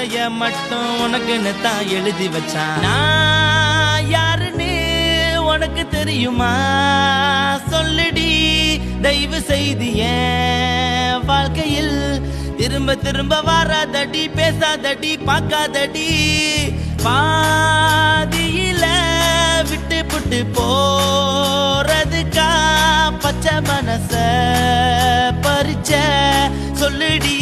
பாதைய மட்டும் உனக்குன்னு தான் எழுதி வச்சான். நான் யாருன்னு உனக்கு தெரியுமா? சொல்லுடி தயவு செய்து என் வாழ்க்கையில் திரும்ப திரும்ப வராதடி, பேசாதடி, பார்க்காதடி. பாதியில விட்டு புட்டு போறதுக்கா பச்சை மனச பறிச்ச சொல்லுடி.